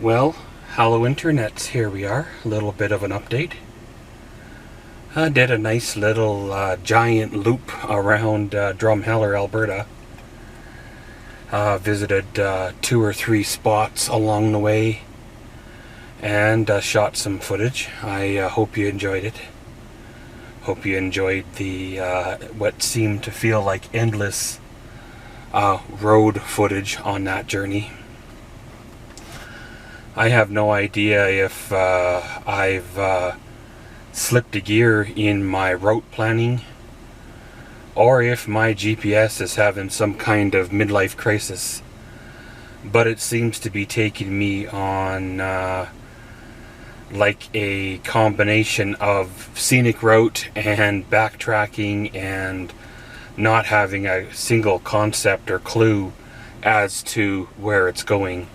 Well, hello internets, here we are, a little bit of an update. I did a nice little giant loop around Drumheller, Alberta. Visited 2 or 3 spots along the way and shot some footage. I hope you enjoyed it. Hope you enjoyed the what seemed to feel like endless road footage on that journey. I have no idea if I've slipped a gear in my route planning or if my GPS is having some kind of midlife crisis, but it seems to be taking me on like a combination of scenic route and backtracking and not having a single concept or clue as to where it's going.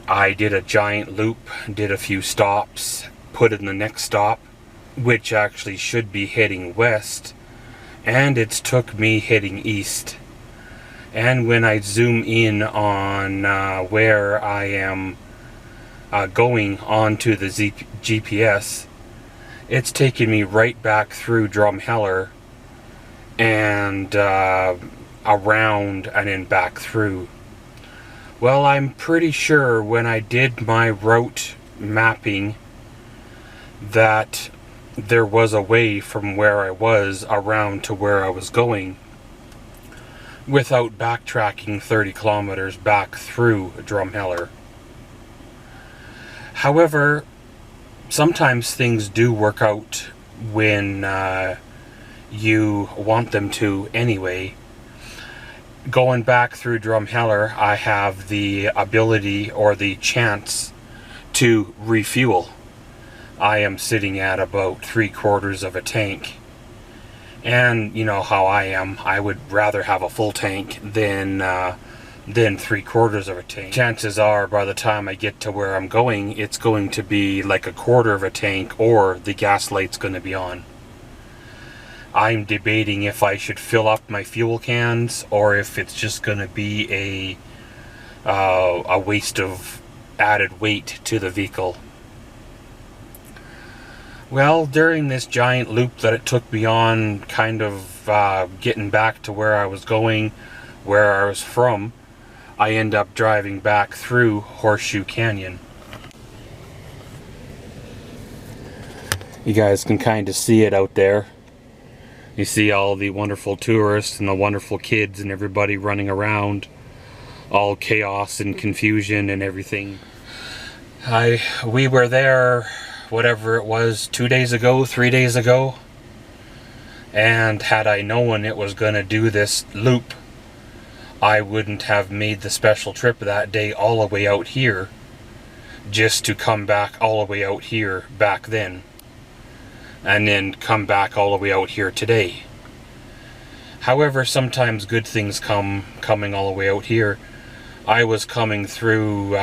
I did a giant loop, did a few stops, put in the next stop, which actually should be heading west, and it's took me heading east. And when I zoom in on where I am going onto the GPS, it's taking me right back through Drumheller and around and then back through. Well, I'm pretty sure when I did my route mapping that there was a way from where I was around to where I was going without backtracking 30 kilometers back through Drumheller. However, sometimes things do work out when you want them to anyway. Going back through Drumheller, I have the ability or the chance to refuel. I am sitting at about 3/4 of a tank, and you know how I am. I would rather have a full tank than 3/4 of a tank. Chances are by the time I get to where I'm going, it's going to be like 1/4 of a tank, or the gas light's going to be on. I'm debating if I should fill up my fuel cans or if it's just going to be a waste of added weight to the vehicle. Well, during this giant loop that it took me on, kind of getting back to where I was going, where I was from, I end up driving back through Horseshoe Canyon. You guys can kind of see it out there. You see all the wonderful tourists and the wonderful kids and everybody running around, all chaos and confusion and everything. We were there, whatever it was, 2 days ago, 3 days ago, and had I known it was going to do this loop, I wouldn't have made the special trip that day all the way out here just to come back all the way out here back then, and then come back all the way out here today. However, sometimes good things coming all the way out here. I was coming through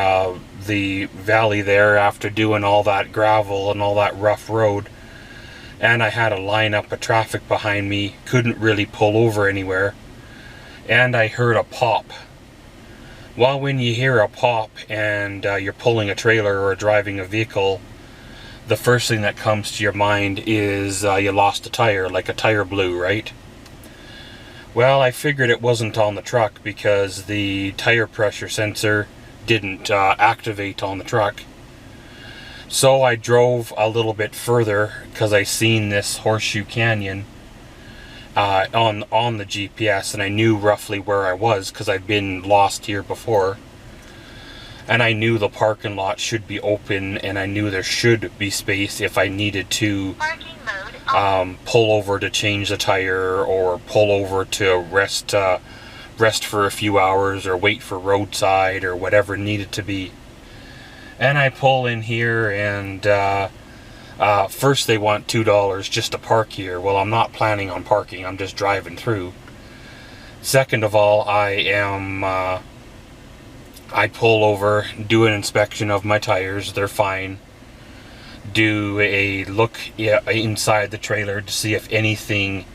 the valley there after doing all that gravel and all that rough road, and I had a lineup of traffic behind me, couldn't really pull over anywhere, and I heard a pop. Well, when you hear a pop and you're pulling a trailer or driving a vehicle, the first thing that comes to your mind is you lost a tire, like a tire blew, right? Well, I figured it wasn't on the truck because the tire pressure sensor didn't activate on the truck. So I drove a little bit further because I seen this Horseshoe Canyon on the GPS, and I knew roughly where I was because I'd been lost here before. And I knew the parking lot should be open, and I knew there should be space if I needed to pull over to change the tire or pull over to rest for a few hours or wait for roadside or whatever needed to be. And I pull in here, and first they want $2 just to park here. Well, I'm not planning on parking, I'm just driving through. Second of all, I pull over, do an inspection of my tires, they're fine. Do a look inside the trailer to see if anything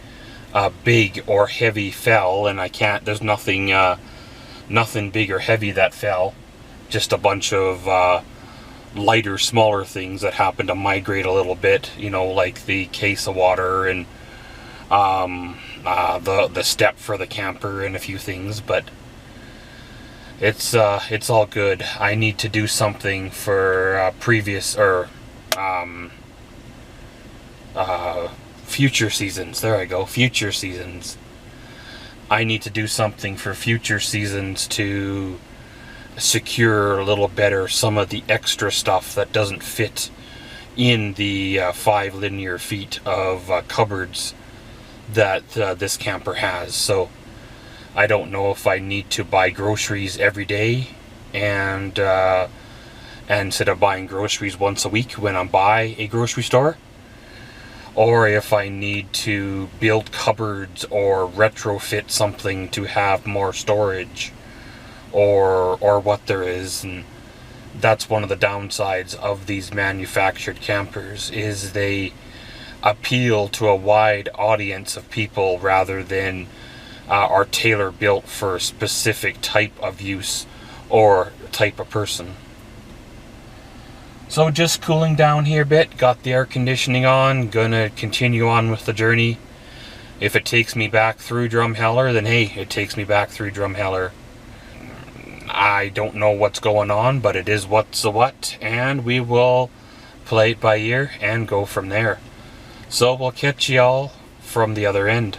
big or heavy fell, and there's nothing big or heavy that fell. just a bunch of lighter, smaller things that happen to migrate a little bit, like the case of water and the step for the camper and a few things, but it's all good. I need to do something for future seasons. There I go, future seasons. I need to do something for future seasons to secure a little better some of the extra stuff that doesn't fit in the 5 linear feet of cupboards that this camper has. So I don't know if I need to buy groceries every day and instead of buying groceries once a week when I'm by a grocery store, or if I need to build cupboards or retrofit something to have more storage, or what there is. And that's one of the downsides of these manufactured campers, is they appeal to a wide audience of people rather than are tailor built for a specific type of use or type of person. So just cooling down here a bit, got the air conditioning on, gonna continue on with the journey. If it takes me back through Drumheller, then hey, it takes me back through Drumheller. I don't know what's going on, but it is what's the what, and we will play it by ear and go from there. So we'll catch y'all from the other end.